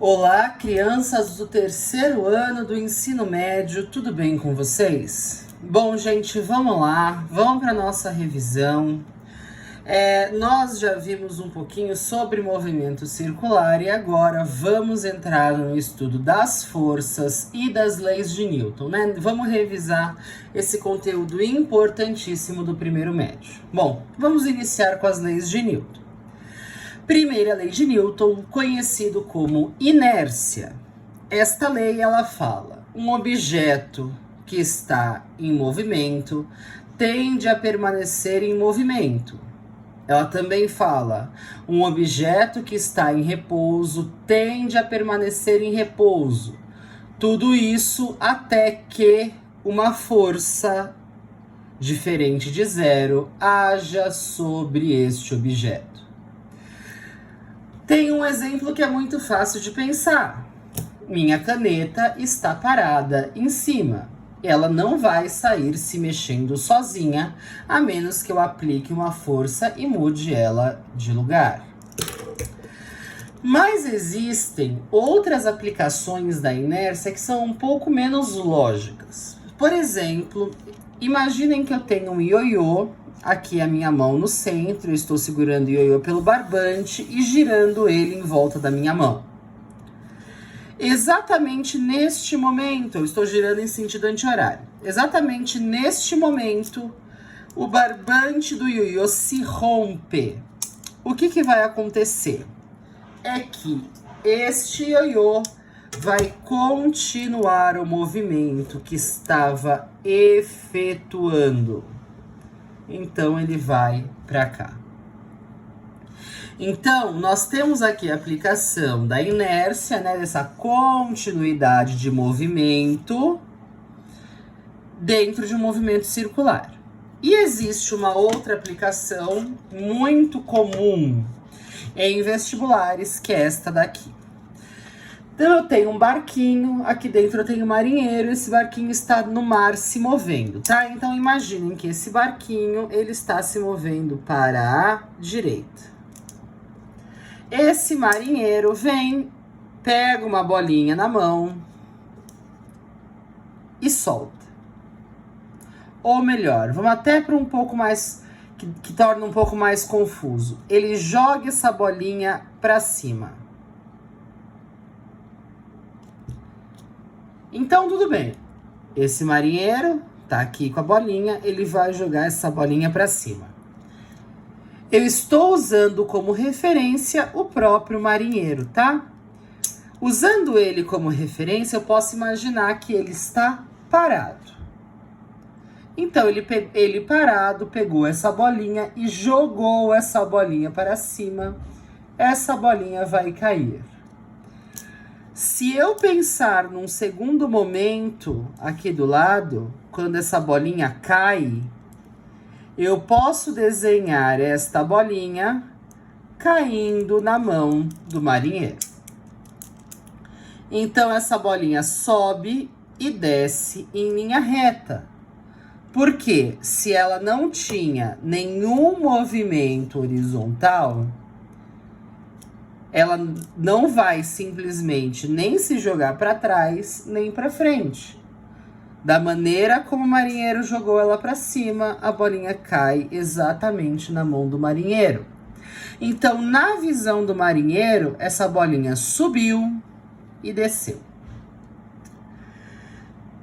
Olá, crianças do terceiro ano do ensino médio, tudo bem com vocês? Bom, gente, vamos lá, vamos para nossa revisão. Nós já vimos um pouquinho sobre movimento circular e agora vamos entrar no estudo das forças e das leis de Newton, né? Vamos revisar esse conteúdo importantíssimo do primeiro médio. Bom, vamos iniciar com as leis de Newton. Primeira lei de Newton, conhecido como inércia. Esta lei, ela fala, um objeto que está em movimento tende a permanecer em movimento. Ela também fala, um objeto que está em repouso tende a permanecer em repouso. Tudo isso até que uma força diferente de zero haja sobre este objeto. Tem um exemplo que é muito fácil de pensar. Minha caneta está parada em cima. Ela não vai sair se mexendo sozinha, a menos que eu aplique uma força e mude ela de lugar. Mas existem outras aplicações da inércia que são um pouco menos lógicas. Por exemplo, imaginem que eu tenho um ioiô, aqui a minha mão no centro, eu estou segurando o ioiô pelo barbante e girando ele em volta da minha mão. Exatamente neste momento, eu estou girando em sentido anti-horário. Exatamente neste momento, o barbante do ioiô se rompe. O que vai acontecer? É que este ioiô vai continuar o movimento que estava efetuando. Então, ele vai para cá. Então, nós temos aqui a aplicação da inércia, né, dessa continuidade de movimento dentro de um movimento circular. E existe uma outra aplicação muito comum em vestibulares, que é esta daqui. Então, eu tenho um barquinho, aqui dentro eu tenho um marinheiro, esse barquinho está no mar se movendo, tá? Então, imaginem que esse barquinho, ele está se movendo para a direita. Esse marinheiro vem, pega uma bolinha na mão e solta. Ou melhor, vamos até para um pouco mais, que torna um pouco mais confuso. Ele joga essa bolinha para cima. Então, tudo bem. Esse marinheiro tá aqui com a bolinha, ele vai jogar essa bolinha para cima. Eu estou usando como referência o próprio marinheiro, tá? Usando ele como referência, eu posso imaginar que ele está parado. Então, ele parado, pegou essa bolinha e jogou essa bolinha para cima. Essa bolinha vai cair. Se eu pensar num segundo momento aqui do lado, quando essa bolinha cai, eu posso desenhar esta bolinha caindo na mão do marinheiro. Então, essa bolinha sobe e desce em linha reta. Porque se ela não tinha nenhum movimento horizontal, ela não vai simplesmente nem se jogar para trás, nem para frente. Da maneira como o marinheiro jogou ela para cima, a bolinha cai exatamente na mão do marinheiro. Então, na visão do marinheiro, essa bolinha subiu e desceu.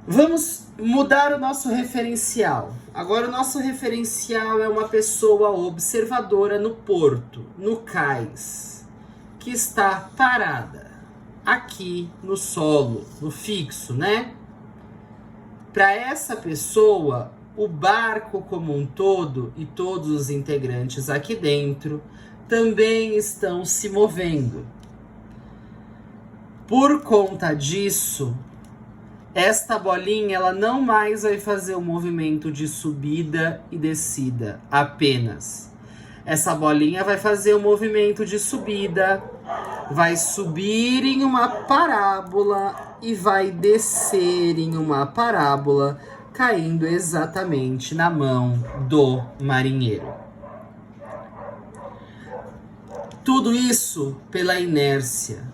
Vamos mudar o nosso referencial. Agora, o nosso referencial é uma pessoa observadora no porto, no cais, que está parada aqui no solo, no fixo, né? Para essa pessoa, o barco como um todo e todos os integrantes aqui dentro também estão se movendo. Por conta disso, esta bolinha ela não mais vai fazer o movimento de subida e descida apenas. Essa bolinha vai fazer o movimento de subida, vai subir em uma parábola e vai descer em uma parábola, caindo exatamente na mão do marinheiro. Tudo isso pela inércia.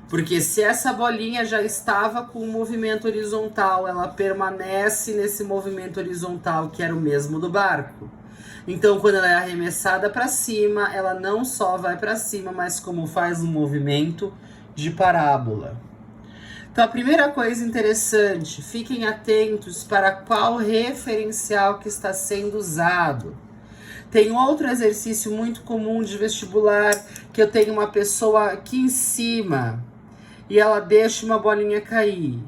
Porque se essa bolinha já estava com um movimento horizontal, ela permanece nesse movimento horizontal, que era o mesmo do barco. Então, quando ela é arremessada para cima, ela não só vai para cima, mas como faz um movimento de parábola. Então, a primeira coisa interessante, fiquem atentos para qual referencial que está sendo usado. Tem outro exercício muito comum de vestibular, que eu tenho uma pessoa aqui em cima e ela deixa uma bolinha cair.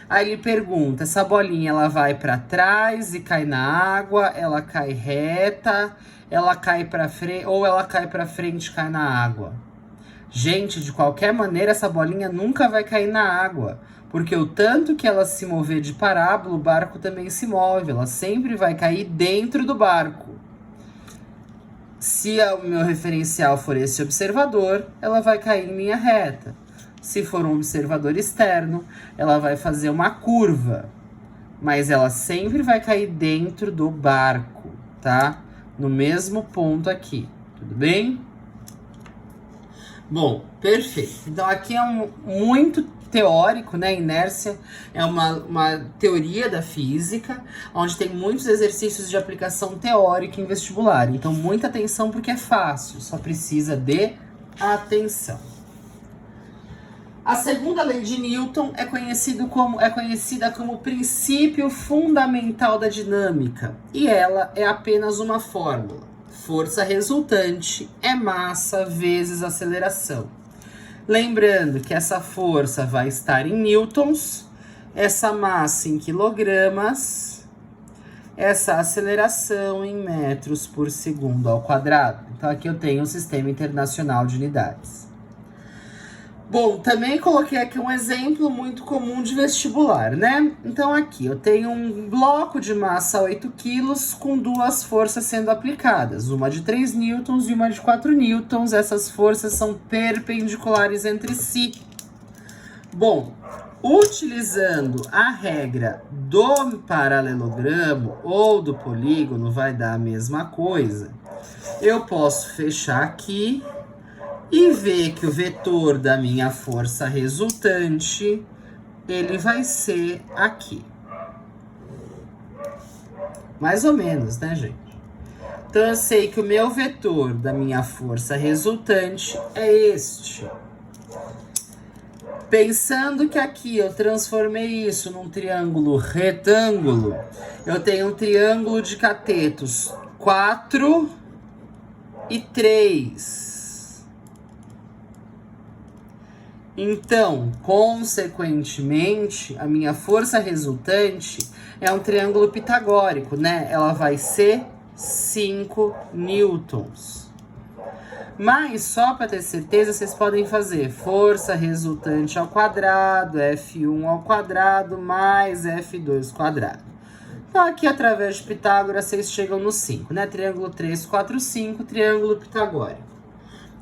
Aí ele pergunta, essa bolinha ela vai para trás e cai na água, ela cai reta, ela cai para frente ou ela cai para frente e cai na água. Gente, de qualquer maneira essa bolinha nunca vai cair na água, porque o tanto que ela se mover de parábola, o barco também se move, ela sempre vai cair dentro do barco. Se o meu referencial for esse observador, ela vai cair em linha reta. Se for um observador externo, ela vai fazer uma curva, mas ela sempre vai cair dentro do barco, tá? No mesmo ponto aqui, tudo bem? Bom, perfeito. Então aqui é muito teórico, né? Inércia é uma teoria da física, onde tem muitos exercícios de aplicação teórica em vestibular. Então muita atenção porque é fácil, só precisa de atenção. A segunda lei de Newton é conhecida como princípio fundamental da dinâmica, e ela é apenas uma fórmula. Força resultante é massa vezes aceleração. Lembrando que essa força vai estar em newtons, essa massa em quilogramas, essa aceleração em metros por segundo ao quadrado. Então aqui eu tenho o Sistema Internacional de Unidades. Bom, também coloquei aqui um exemplo muito comum de vestibular, né? Então aqui eu tenho um bloco de massa 8 kg com duas forças sendo aplicadas, uma de 3 newtons e uma de 4 newtons. Essas forças são perpendiculares entre si. Bom, utilizando a regra do paralelogramo ou do polígono, vai dar a mesma coisa. Eu posso fechar aqui e ver que o vetor da minha força resultante, ele vai ser aqui. Mais ou menos, né, gente? Então, eu sei que o meu vetor da minha força resultante é este. Pensando que aqui eu transformei isso num triângulo retângulo, eu tenho um triângulo de catetos 4 e 3. Então, consequentemente, a minha força resultante é um triângulo pitagórico, né? Ela vai ser 5 newtons. Mas, só para ter certeza, vocês podem fazer força resultante ao quadrado, F1 ao quadrado, mais F2 quadrado. Então, aqui, através de Pitágoras, vocês chegam no 5, né? Triângulo 3, 4, 5, triângulo pitagórico.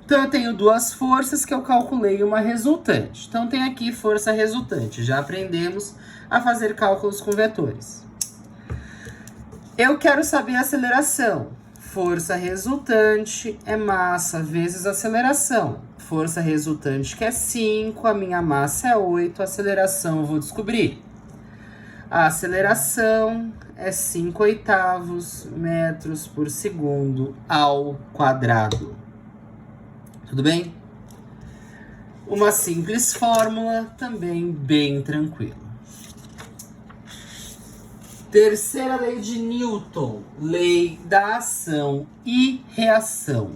Então, eu tenho duas forças que eu calculei uma resultante. Então, tem aqui força resultante. Já aprendemos a fazer cálculos com vetores. Eu quero saber a aceleração. Força resultante é massa vezes aceleração. Força resultante que é 5, a minha massa é 8, a aceleração eu vou descobrir. A aceleração é 5/8 metros por segundo ao quadrado. Tudo bem? Uma simples fórmula, também bem tranquila. Terceira lei de Newton, lei da ação e reação.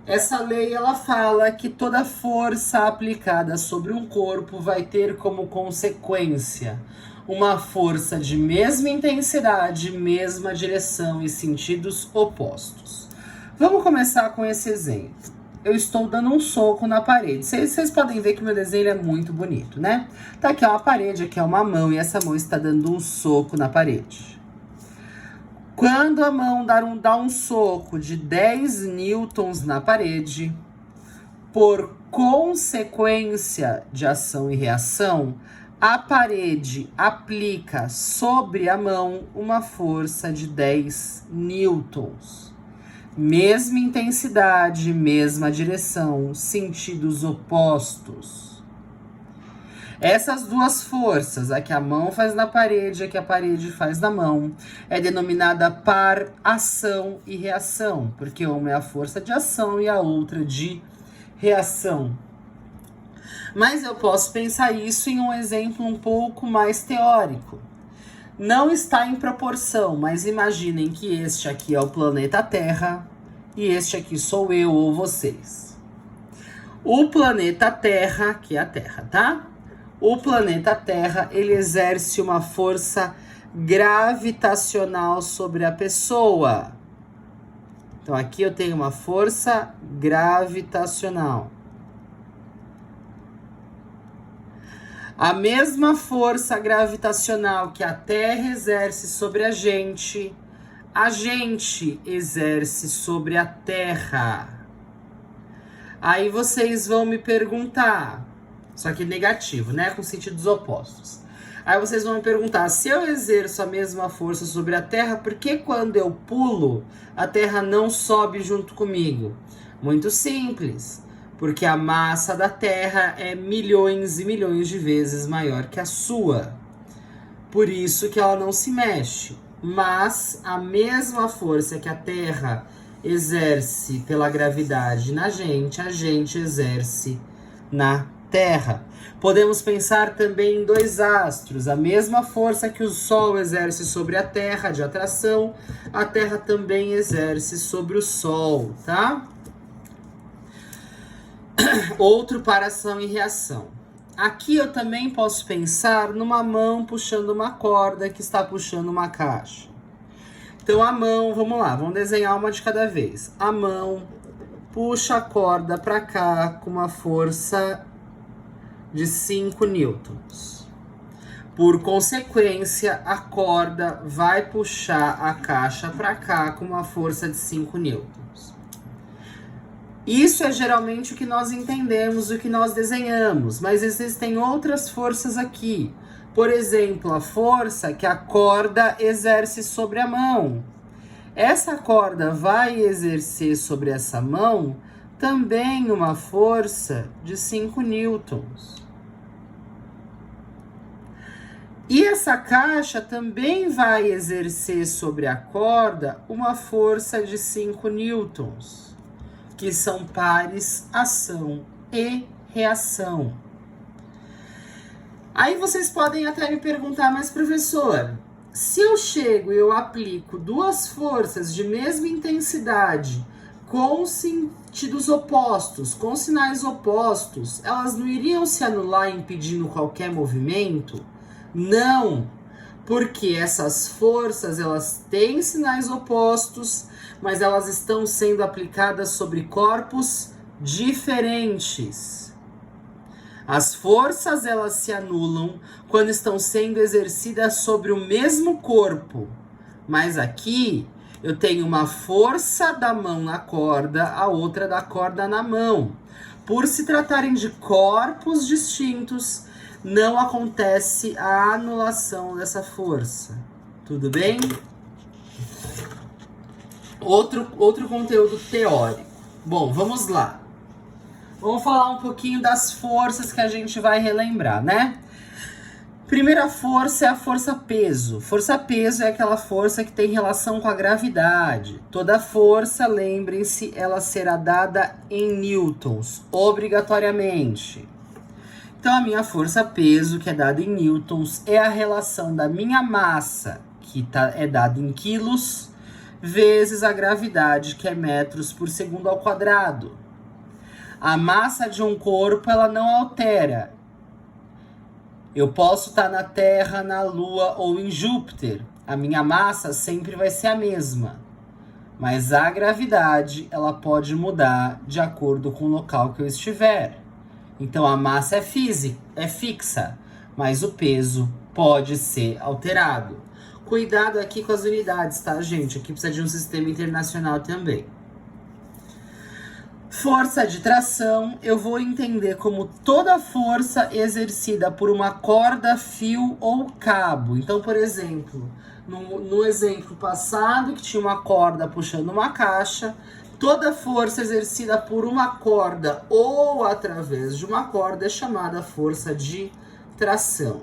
Essa lei, ela fala que toda força aplicada sobre um corpo vai ter como consequência uma força de mesma intensidade, mesma direção e sentidos opostos. Vamos começar com esse exemplo. Eu estou dando um soco na parede. Vocês podem ver que meu desenho é muito bonito, né? Tá aqui uma parede, aqui é uma mão, e essa mão está dando um soco na parede. Quando a mão dá um soco de 10 newtons na parede, por consequência de ação e reação, a parede aplica sobre a mão uma força de 10 newtons. Mesma intensidade, mesma direção, sentidos opostos. Essas duas forças, a que a mão faz na parede e a que a parede faz na mão, é denominada par ação e reação, porque uma é a força de ação e a outra de reação. Mas eu posso pensar isso em um exemplo um pouco mais teórico. Não está em proporção, mas imaginem que este aqui é o planeta Terra e este aqui sou eu ou vocês. O planeta Terra, que é a Terra, tá? O planeta Terra, ele exerce uma força gravitacional sobre a pessoa. Então aqui eu tenho uma força gravitacional. A mesma força gravitacional que a Terra exerce sobre a gente exerce sobre a Terra. Aí vocês vão me perguntar, só que negativo, né? Com sentidos opostos. Aí vocês vão me perguntar, se eu exerço a mesma força sobre a Terra, por que quando eu pulo, a Terra não sobe junto comigo? Muito simples. Porque a massa da Terra é milhões e milhões de vezes maior que a sua. Por isso que ela não se mexe. Mas a mesma força que a Terra exerce pela gravidade na gente, a gente exerce na Terra. Podemos pensar também em dois astros. A mesma força que o Sol exerce sobre a Terra de atração, a Terra também exerce sobre o Sol, tá? Outro para ação e reação. Aqui eu também posso pensar numa mão puxando uma corda que está puxando uma caixa. Então a mão, vamos lá, vamos desenhar uma de cada vez. A mão puxa a corda para cá com uma força de 5 newtons. Por consequência, a corda vai puxar a caixa para cá com uma força de 5 newtons. Isso é geralmente o que nós entendemos, o que nós desenhamos, mas existem outras forças aqui. Por exemplo, a força que a corda exerce sobre a mão. Essa corda vai exercer sobre essa mão também uma força de 5 newtons. E essa caixa também vai exercer sobre a corda uma força de 5 newtons. Que são pares ação e reação. Aí vocês podem até me perguntar, mas professor, se eu chego e eu aplico duas forças de mesma intensidade com sentidos opostos, com sinais opostos, elas não iriam se anular impedindo qualquer movimento? Não, porque essas forças elas têm sinais opostos, mas elas estão sendo aplicadas sobre corpos diferentes. As forças elas se anulam quando estão sendo exercidas sobre o mesmo corpo. Mas aqui eu tenho uma força da mão na corda, a outra da corda na mão. Por se tratarem de corpos distintos, não acontece a anulação dessa força. Tudo bem? Outro conteúdo teórico. Bom, vamos lá. Vamos falar um pouquinho das forças que a gente vai relembrar, né? Primeira força é a força peso. Força peso é aquela força que tem relação com a gravidade. Toda força, lembrem-se, ela será dada em newtons, obrigatoriamente. Então a minha força peso, que é dada em newtons, é a relação da minha massa, que é dada em quilos, vezes a gravidade, que é metros por segundo ao quadrado. A massa de um corpo, ela não altera. Eu posso estar na Terra, na Lua ou em Júpiter. A minha massa sempre vai ser a mesma. Mas a gravidade, ela pode mudar de acordo com o local que eu estiver. Então a massa é fixa, mas o peso pode ser alterado. Cuidado aqui com as unidades, tá, gente? Aqui precisa de um sistema internacional também. Força de tração, eu vou entender como toda força exercida por uma corda, fio ou cabo. Então, por exemplo, no exemplo passado, que tinha uma corda puxando uma caixa, toda força exercida por uma corda ou através de uma corda é chamada força de tração.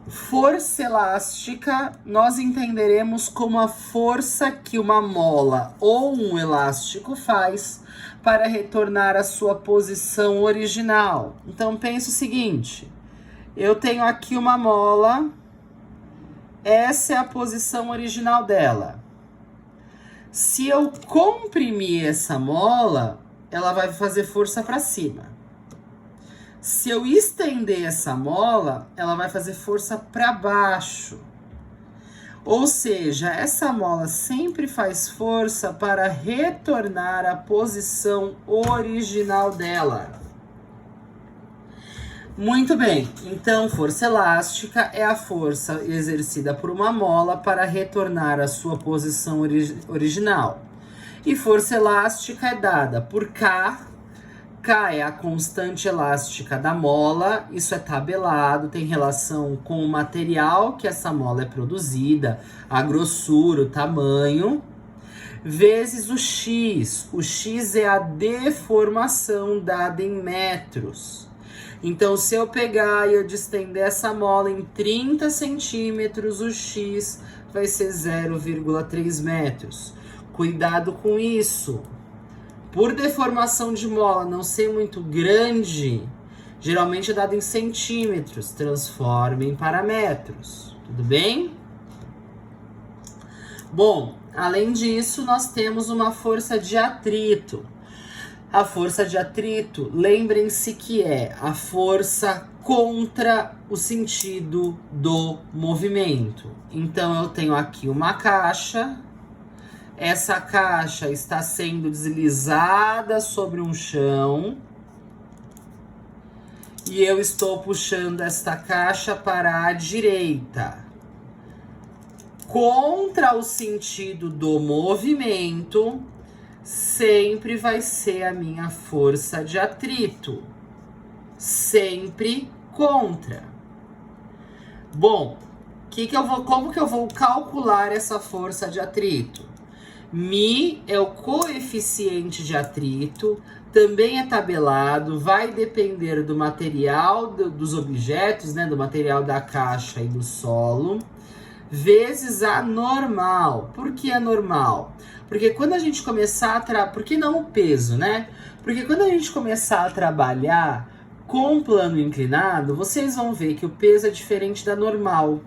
Força elástica, nós entenderemos como a força que uma mola ou um elástico faz para retornar à sua posição original. Então, pense o seguinte, eu tenho aqui uma mola, essa é a posição original dela. Se eu comprimir essa mola, ela vai fazer força para cima. Se eu estender essa mola, ela vai fazer força para baixo. Ou seja, essa mola sempre faz força para retornar à posição original dela. Muito bem, então força elástica é a força exercida por uma mola para retornar à sua posição original. E força elástica é dada por K. K é a constante elástica da mola, isso é tabelado, tem relação com o material que essa mola é produzida, a grossura, o tamanho, vezes o X. O X é a deformação dada em metros. Então, se eu pegar e eu distender essa mola em 30 centímetros, o X vai ser 0,3 metros. Cuidado com isso. Por deformação de mola não ser muito grande, geralmente é dado em centímetros, transformem para metros, tudo bem? Bom, além disso, nós temos uma força de atrito. A força de atrito, lembrem-se que é a força contra o sentido do movimento. Então, eu tenho aqui uma caixa. Essa caixa está sendo deslizada sobre um chão e eu estou puxando esta caixa para a direita. Contra o sentido do movimento, sempre vai ser a minha força de atrito. Sempre contra. Bom, como que eu vou calcular essa força de atrito? Mi é o coeficiente de atrito, também é tabelado, vai depender do material dos objetos, né, do material da caixa e do solo, vezes a normal. Por que a normal? Porque quando a gente começar por que não o peso, né? Porque quando a gente começar a trabalhar com plano inclinado, vocês vão ver que o peso é diferente da normal.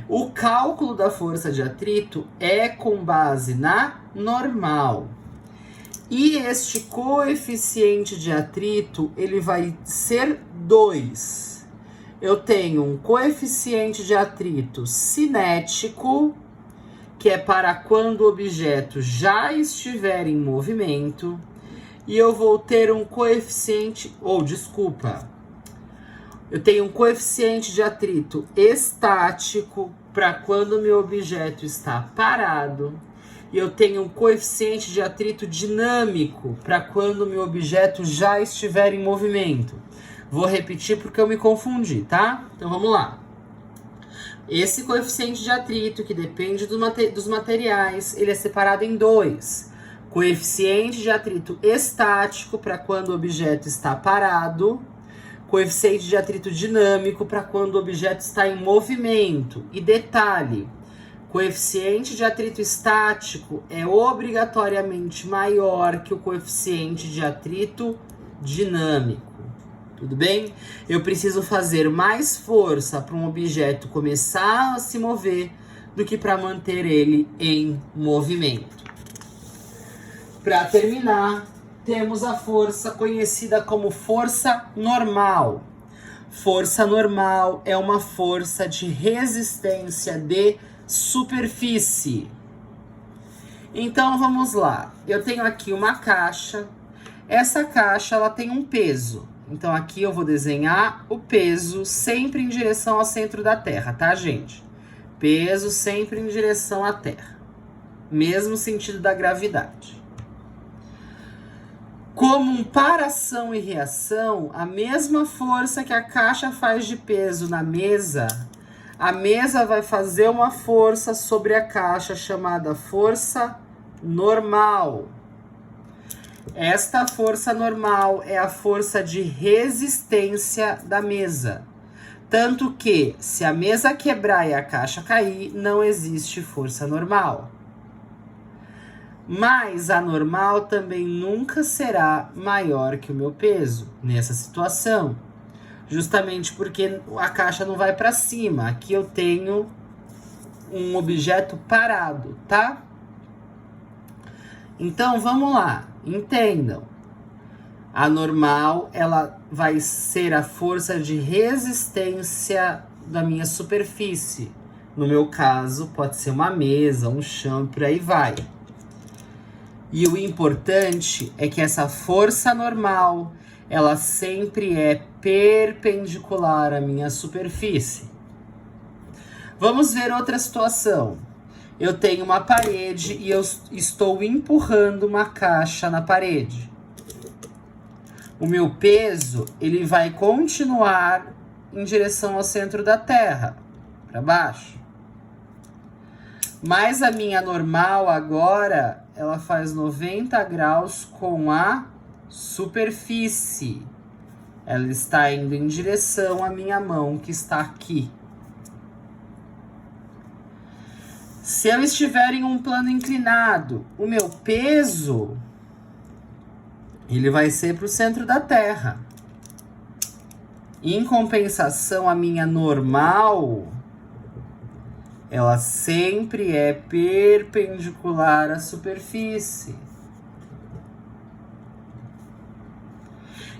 O cálculo da força de atrito é com base na normal. E este coeficiente de atrito, ele vai ser 2. Eu tenho um coeficiente de atrito cinético, que é para quando o objeto já estiver em movimento. E eu vou ter um coeficiente, eu tenho um coeficiente de atrito estático para quando o meu objeto está parado. E eu tenho um coeficiente de atrito dinâmico para quando o meu objeto já estiver em movimento. Vou repetir porque eu me confundi, tá? Então vamos lá. Esse coeficiente de atrito, que depende dos materiais, ele é separado em 2. Coeficiente de atrito estático para quando o objeto está parado. Coeficiente de atrito dinâmico para quando o objeto está em movimento. E detalhe, coeficiente de atrito estático é obrigatoriamente maior que o coeficiente de atrito dinâmico. Tudo bem? Eu preciso fazer mais força para um objeto começar a se mover do que para manter ele em movimento. Para terminar, temos a força conhecida como força normal. Força normal é uma força de resistência de superfície. Então vamos lá. Eu tenho aqui uma caixa. Essa caixa ela tem um peso. Então aqui eu vou desenhar o peso sempre em direção ao centro da Terra, tá, gente? Peso sempre em direção à Terra. Mesmo sentido da gravidade. Como para ação e reação, a mesma força que a caixa faz de peso na mesa, a mesa vai fazer uma força sobre a caixa chamada força normal. Esta força normal é a força de resistência da mesa. Tanto que, se a mesa quebrar e a caixa cair, não existe força normal. Mas a normal também nunca será maior que o meu peso nessa situação. Justamente porque a caixa não vai para cima. Aqui eu tenho um objeto parado, tá? Então, vamos lá. Entendam. A normal, ela vai ser a força de resistência da minha superfície. No meu caso, pode ser uma mesa, um chão, por aí vai. E o importante é que essa força normal, ela sempre é perpendicular à minha superfície. Vamos ver outra situação. Eu tenho uma parede e eu estou empurrando uma caixa na parede. O meu peso, ele vai continuar em direção ao centro da Terra, para baixo. Mas a minha normal agora, ela faz 90 graus com a superfície. Ela está indo em direção à minha mão, que está aqui. Se eu estiver em um plano inclinado, o meu peso, ele vai ser para o centro da Terra. Em compensação, a minha normal, ela sempre é perpendicular à superfície.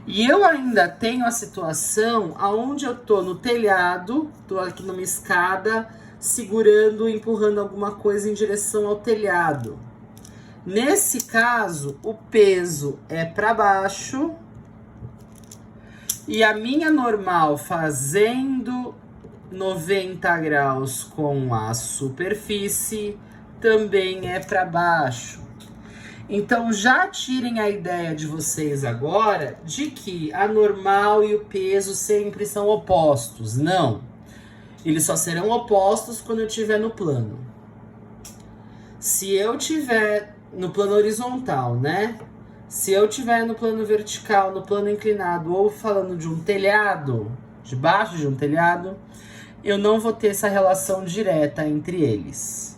E eu ainda tenho a situação onde eu tô no telhado, tô aqui numa escada, segurando, empurrando alguma coisa em direção ao telhado. Nesse caso, o peso é para baixo e a minha normal fazendo 90 graus com a superfície também é para baixo. Então já tirem a ideia de vocês agora de que a normal e o peso sempre são opostos. Não. Eles só serão opostos quando eu estiver no plano. Se eu estiver no plano horizontal, né? Se eu estiver no plano vertical, no plano inclinado, ou falando de um telhado, debaixo de um telhado, eu não vou ter essa relação direta entre eles.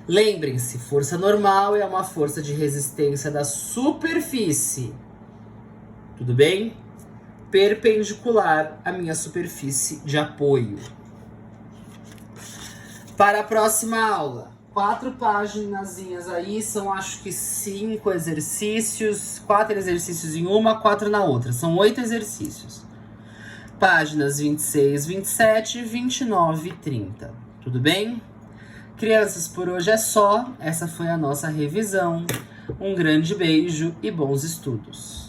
Lembrem-se, força normal é uma força de resistência da superfície. Tudo bem? Perpendicular à minha superfície de apoio. Para a próxima aula, 4 paginazinhas aí, são acho que 5 exercícios, 4 exercícios em uma, 4 na outra, são 8 exercícios. Páginas 26, 27, 29 e 30, tudo bem? Crianças, por hoje é só, essa foi a nossa revisão. Um grande beijo e bons estudos!